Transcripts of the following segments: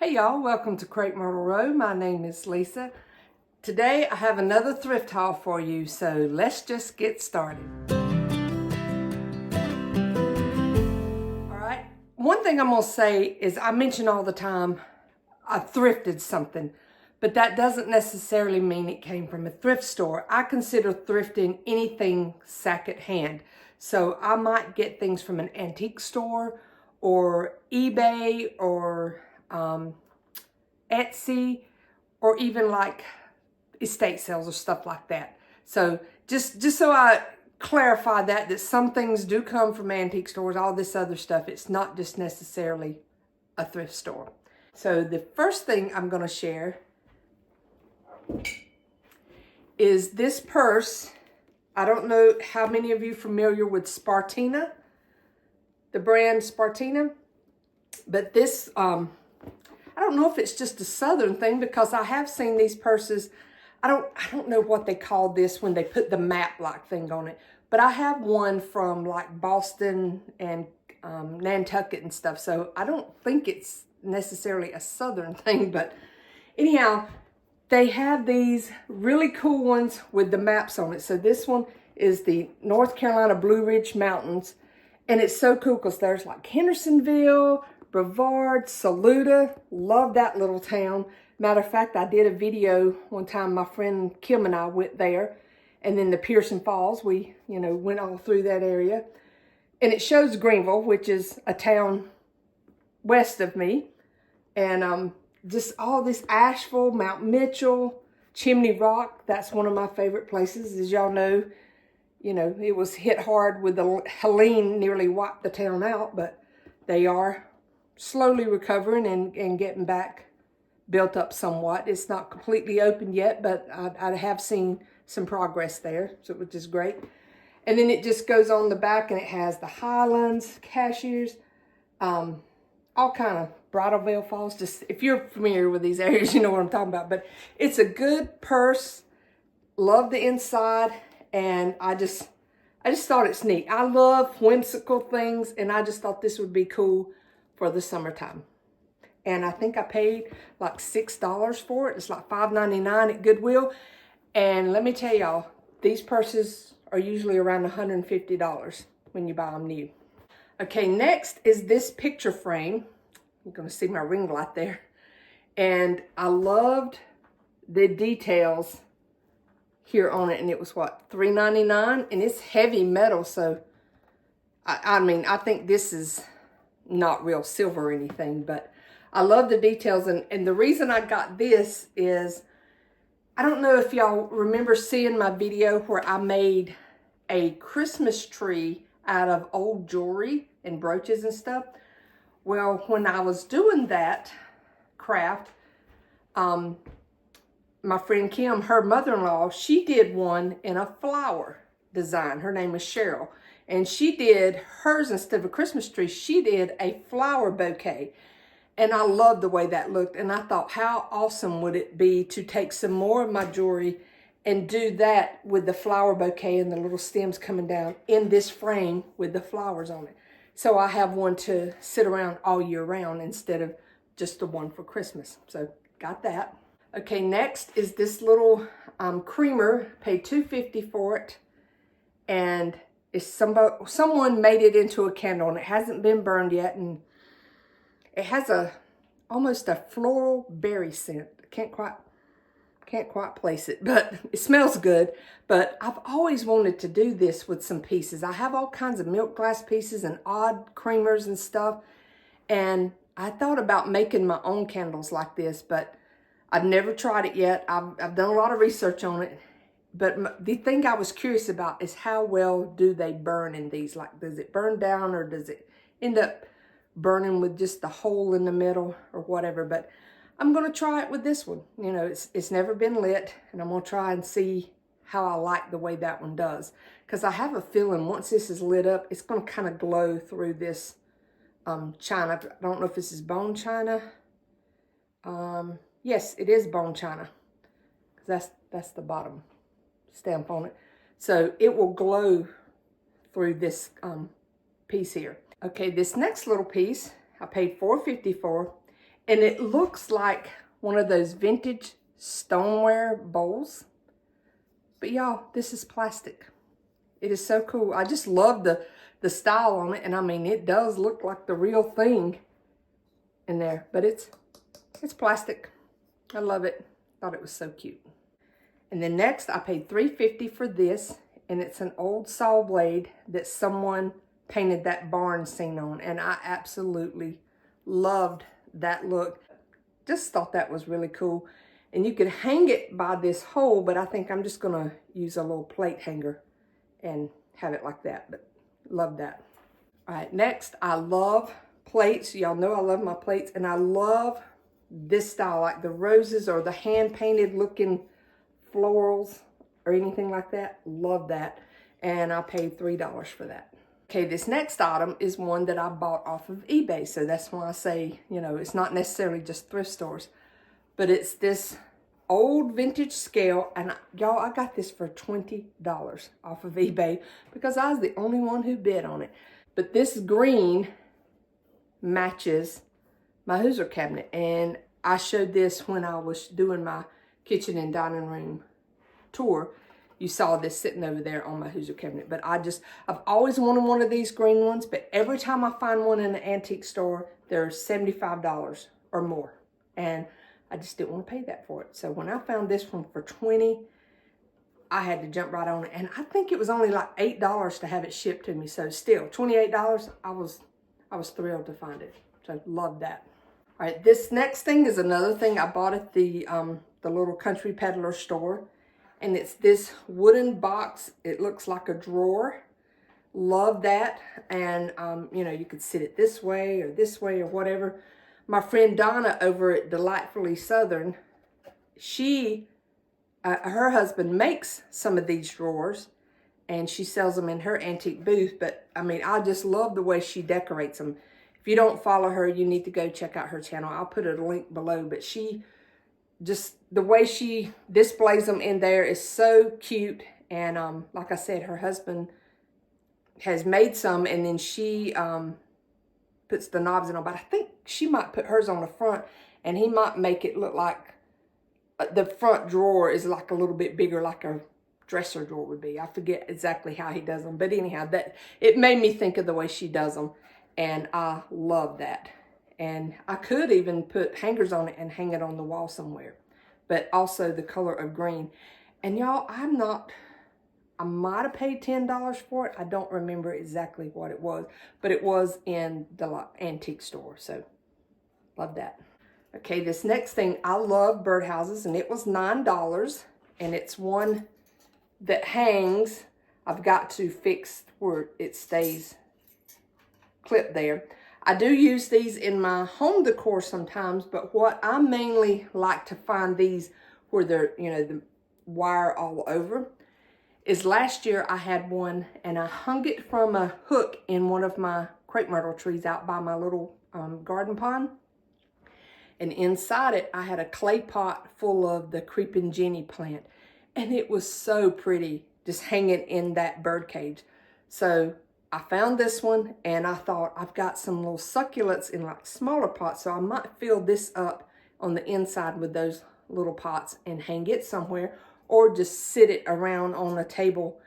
Hey y'all, welcome to Crepe Myrtle Row. My name is Lisa. Today I have another thrift haul for you, so let's just get started. Alright, one thing I'm going to say is I mention all the time I thrifted something, but that doesn't necessarily mean it came from a thrift store. I consider thrifting anything secondhand. So I might get things from an antique store or eBay or Etsy, or even like estate sales or stuff like that. So just so I clarify that some things do come from antique stores, all this other stuff, it's not just necessarily a thrift store. So the first thing I'm going to share is this purse. I don't know how many of you are familiar with Spartina, the brand Spartina, but this, I don't know if it's just a Southern thing, because I have seen these purses. I don't know what they call this when they put the map-like thing on it, but I have one from like Boston and Nantucket and stuff, so I don't think it's necessarily a Southern thing, but anyhow, they have these really cool ones with the maps on it. So this one is the North Carolina Blue Ridge Mountains, and it's so cool because there's like Hendersonville, Brevard, Saluda. Love that little town. Matter of fact, I did a video one time. My friend Kim and I went there, and then the Pearson Falls. We, went all through that area, and it shows Greenville, which is a town west of me, and just all this Asheville, Mount Mitchell, Chimney Rock. That's one of my favorite places. As y'all know, it was hit hard with the Helene, nearly wiped the town out, but they are slowly recovering and getting back built up somewhat. It's not completely open yet, but I have seen some progress there, so which is great. And then it just goes on the back, and it has the Highlands, Cashiers, all kind of Bridal Veil Falls. Just if you're familiar with these areas, you know what I'm talking about. But it's a good purse. Love the inside, and I just thought it's neat. I love whimsical things, and I just thought this would be cool for the summertime. And I think I paid like $6 for it. It's like $5.99 at Goodwill. And let me tell y'all, these purses are usually around $150 when you buy them new. Okay, next is this picture frame. You're going to see my ring light there. And I loved the details here on it. And it was what, $3.99? And it's heavy metal. So, I mean, I think this is not real silver or anything, but I love the details. And the reason I got this is, I don't know if y'all remember seeing my video where I made a Christmas tree out of old jewelry and brooches and stuff. Well, when I was doing that craft, my friend Kim, her mother-in-law, she did one in a flower design. Her name is Cheryl. And she did hers, instead of a Christmas tree, she did a flower bouquet. And I loved the way that looked. And I thought, how awesome would it be to take some more of my jewelry and do that with the flower bouquet and the little stems coming down in this frame with the flowers on it. So I have one to sit around all year round instead of just the one for Christmas. So got that. Okay, next is this little creamer. Paid $2.50 for it. And it's someone made it into a candle, and it hasn't been burned yet. And it has almost a floral berry scent. Can't quite place it, but it smells good. But I've always wanted to do this with some pieces. I have all kinds of milk glass pieces and odd creamers and stuff. And I thought about making my own candles like this, but I've never tried it yet. I've done a lot of research on it. But the thing I was curious about is how well do they burn in these? Like, does it burn down, or does it end up burning with just the hole in the middle or whatever? But I'm going to try it with this one. It's never been lit, and I'm going to try and see how I like the way that one does. Because I have a feeling once this is lit up, it's going to kind of glow through this china. I don't know if this is bone china. Yes, it is bone china. That's the bottom stamp on it. So it will glow through this piece here. Okay, this next little piece I paid $4.50 for, And it looks like one of those vintage stoneware bowls. But y'all, this is plastic. It is so cool. I just love the style on it. And I mean, it does look like the real thing in there. But it's plastic. I love it. Thought it was so cute. And then next, I paid $3.50 for this. And it's an old saw blade that someone painted that barn scene on. And I absolutely loved that look. Just thought that was really cool. And you could hang it by this hole, but I think I'm just gonna use a little plate hanger and have it like that, but love that. All right, next, I love plates. Y'all know I love my plates, and I love this style, like the roses or the hand-painted looking florals or anything like that. Love that. And I paid $3 for that. Okay, this next item is one that I bought off of eBay. So that's why I say, you know, it's not necessarily just thrift stores. But it's this old vintage scale. And y'all, I got this for $20 off of eBay because I was the only one who bid on it. But this green matches my Hoosier cabinet. And I showed this when I was doing my kitchen and dining room tour. You saw this sitting over there on my Hoosier cabinet. But I've always wanted one of these green ones. But every time I find one in an antique store, they're $75 or more. And I just didn't want to pay that for it. So when I found this one for $20, I had to jump right on it. And I think it was only like $8 to have it shipped to me. So still, $28, I was thrilled to find it. So love that. All right, this next thing is another thing I bought at the little country peddler store. And it's this wooden box. It looks like a drawer. Love that. And, you know, you could sit it this way or whatever. My friend Donna over at Delightfully Southern, her husband makes some of these drawers. And she sells them in her antique booth. But, I mean, I just love the way she decorates them. If you don't follow her, you need to go check out her channel. I'll put a link below. But just the way she displays them in there is so cute. And like I said, her husband has made some, and then she puts the knobs in them. But I think she might put hers on the front, and he might make it look like the front drawer is like a little bit bigger, like a dresser drawer would be. I forget exactly how he does them, but anyhow, it made me think of the way she does them, and I love that. And I could even put hangers on it and hang it on the wall somewhere. But also the color of green. And y'all, I might have paid $10 for it. I don't remember exactly what it was. But it was in the antique store. So, love that. Okay, this next thing, I love birdhouses. And it was $9. And it's one that hangs. I've got to fix where it stays clipped there. I do use these in my home decor sometimes, but what I mainly like to find these where they're, you know, the wire all over, is last year I had one and I hung it from a hook in one of my crepe myrtle trees out by my little garden pond. And inside it, I had a clay pot full of the creeping Jenny plant. And it was so pretty just hanging in that bird cage. So I found this one and I thought I've got some little succulents in like smaller pots, so I might fill this up on the inside with those little pots and hang it somewhere, or just sit it around on a table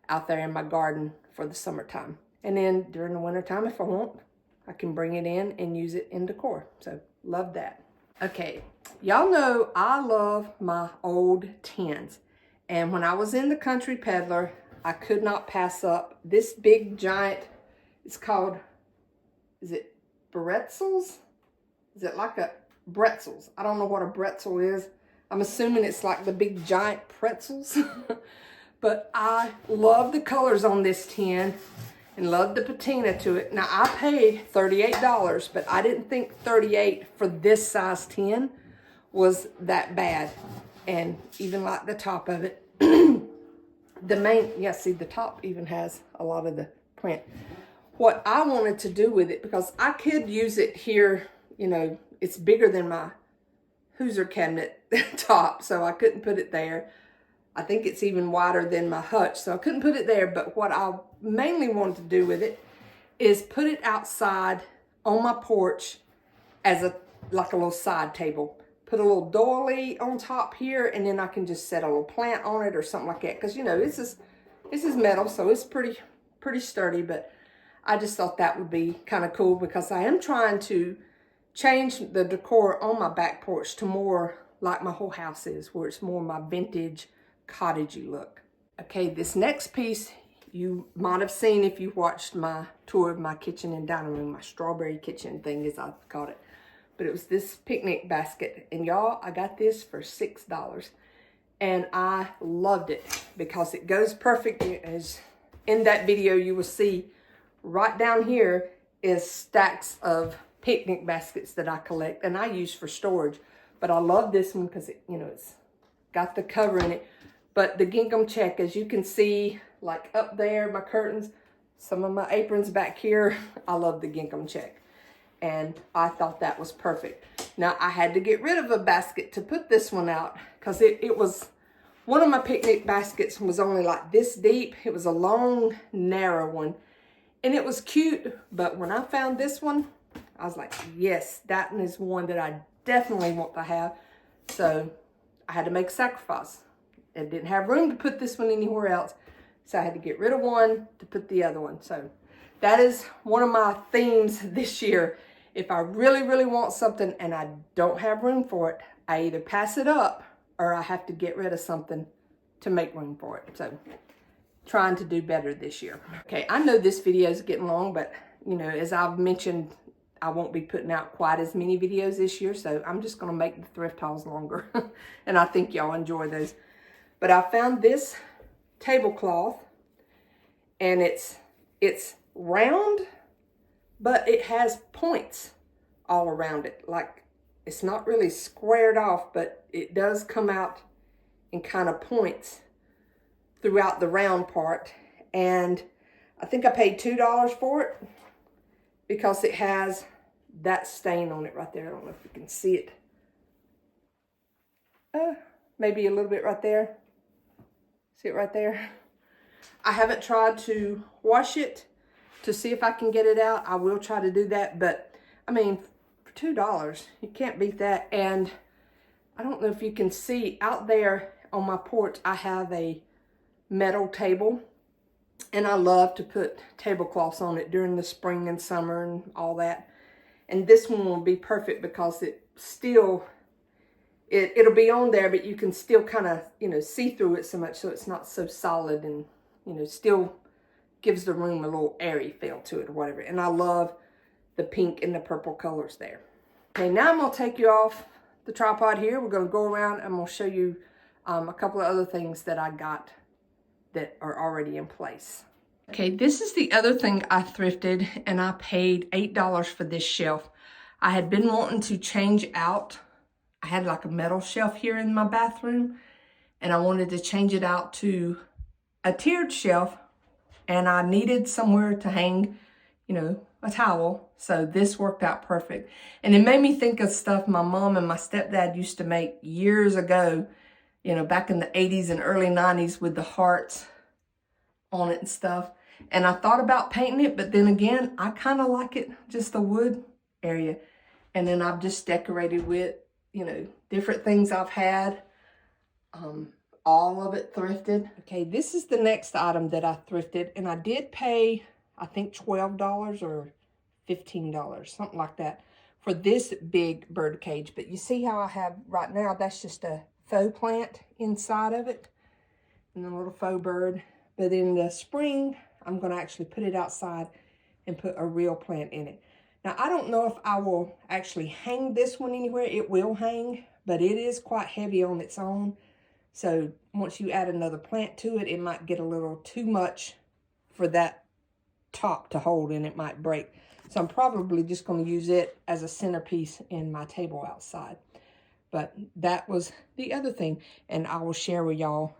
out there in my garden for the summertime. And then during the wintertime, if I want, I can bring it in and use it in decor. So love that. Okay, y'all know I love my old tins. And when I was in the country peddler, I could not pass up this big giant, it's called, is it bretzels? Is it like a bretzels? I don't know what a bretzel is. I'm assuming it's like the big giant pretzels. But I love the colors on this tin and love the patina to it. Now I paid $38, but I didn't think $38 for this size tin was that bad. And even like the top of it. See, the top even has a lot of the print. What I wanted to do with it, because I could use it here, you know, it's bigger than my Hoosier cabinet top, so I couldn't put it there. I think it's even wider than my hutch, so I couldn't put it there. But what I mainly wanted to do with it is put it outside on my porch as a like a little side table. Put a little doily on top here, and then I can just set a little plant on it or something like that. Because, you know, this is metal, so it's pretty sturdy. But I just thought that would be kind of cool, because I am trying to change the decor on my back porch to more like my whole house is, where it's more my vintage cottagey look. Okay, this next piece you might have seen if you watched my tour of my kitchen and dining room, my strawberry kitchen thing as I called it. But it was this picnic basket, and y'all, I got this for $6. And I loved it because it goes perfect. As in that video you will see, right down here is stacks of picnic baskets that I collect and I use for storage. But I love this one because it, you know, it's got the cover in it. But the gingham check, as you can see, like up there, my curtains, some of my aprons back here, I love the gingham check. And I thought that was perfect. Now, I had to get rid of a basket to put this one out, because it was, one of my picnic baskets was only like this deep. It was a long, narrow one. And it was cute, but when I found this one, I was like, yes, that is one that I definitely want to have. So I had to make a sacrifice. I didn't have room to put this one anywhere else. So I had to get rid of one to put the other one. So that is one of my themes this year. If I really, really want something and I don't have room for it, I either pass it up or I have to get rid of something to make room for it. So trying to do better this year. Okay, I know this video is getting long, but you know, as I've mentioned, I won't be putting out quite as many videos this year, so I'm just gonna make the thrift hauls longer. And I think y'all enjoy those. But I found this tablecloth, and it's round, but it has points all around it. Like, it's not really squared off, but it does come out in kind of points throughout the round part. And I think I paid $2 for it because it has that stain on it right there. I don't know if you can see it. Maybe a little bit right there. See it right there? I haven't tried to wash it to see if I can get it out. I will try to do that, but I mean, for $2, you can't beat that. And I don't know if you can see out there on my porch, I have a metal table, and I love to put tablecloths on it during the spring and summer and all that. And this one will be perfect because it still, it'll be on there, but you can still kind of, you know, see through it so much, so it's not so solid, and, you know, still gives the room a little airy feel to it or whatever. And I love the pink and the purple colors there. Okay, now I'm gonna take you off the tripod here. We're gonna go around. I'm gonna show you a couple of other things that I got that are already in place. Okay, this is the other thing I thrifted, and I paid $8 for this shelf. I had been wanting to change out. I had like a metal shelf here in my bathroom, and I wanted to change it out to a tiered shelf, and I needed somewhere to hang, you know, a towel. So this worked out perfect. And it made me think of stuff my mom and my stepdad used to make years ago, you know, back in the 80s and early 90s with the hearts on it and stuff. And I thought about painting it, but then again, I kind of like it, just the wood area. And then I've just decorated with, you know, different things I've had. All of it thrifted. Okay, this is the next item that I thrifted, and I did pay, I think $12 or $15, something like that, for this big bird cage. But you see how I have right now, that's just a faux plant inside of it, and a little faux bird. But in the spring, I'm gonna actually put it outside and put a real plant in it. Now, I don't know if I will actually hang this one anywhere. It will hang, but it is quite heavy on its own. So once you add another plant to it, it might get a little too much for that top to hold, and it might break. So I'm probably just going to use it as a centerpiece in my table outside. But that was the other thing, and I will share with y'all.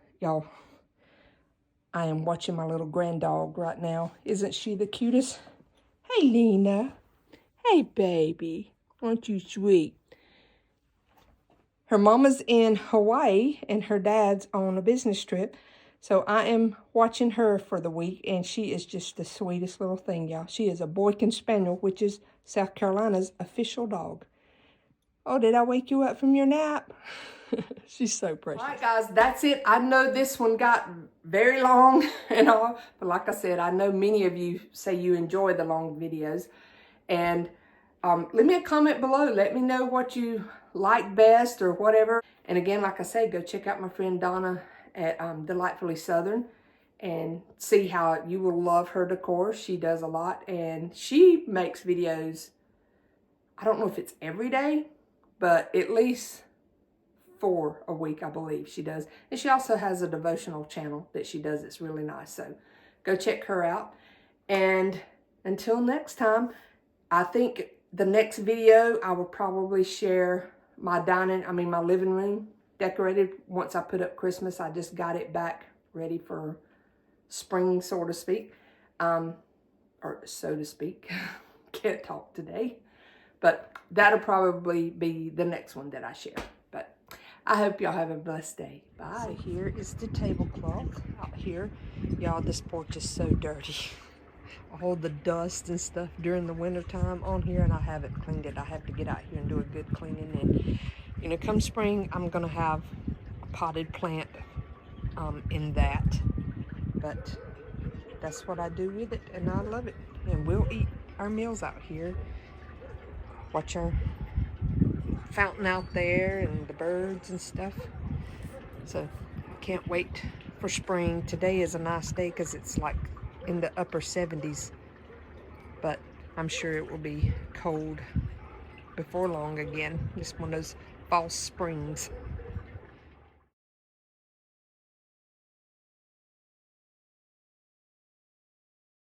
I am watching my little grand dog right now. Isn't she the cutest? Hey, Lena. Hey, baby. Aren't you sweet? Her mama's in Hawaii and her dad's on a business trip. So I am watching her for the week, and she is just the sweetest little thing, y'all. She is a Boykin Spaniel, which is South Carolina's official dog. Oh, did I wake you up from your nap? She's so precious. All right, guys, that's it. I know this one got very long and all, but like I said, I know many of you say you enjoy the long videos. And leave me a comment below. Let me know what you like best or whatever. And again, like I say, go check out my friend Donna at Delightfully Southern and see how you will love her decor. She does a lot, and she makes videos. I don't know if it's every day, but at least 4 a week, I believe she does. And she also has a devotional channel that she does that's really nice. So go check her out. And until next time, I think the next video I will probably share my my living room decorated. Once I put up Christmas, I just got it back ready for spring, so to speak. Or so to speak. Can't talk today. But that'll probably be the next one that I share. But I hope y'all have a blessed day. Bye. So here is the tablecloth out here. Y'all, this porch is so dirty. All the dust and stuff during the winter time on here, and I haven't cleaned it. I have to get out here and do a good cleaning. And, you know, come spring, I'm going to have a potted plant in that. But that's what I do with it, and I love it. And we'll eat our meals out here. Watch our fountain out there and the birds and stuff. So I can't wait for spring. Today is a nice day because it's like in the upper 70s, but I'm sure it will be cold before long again. Just one of those false springs.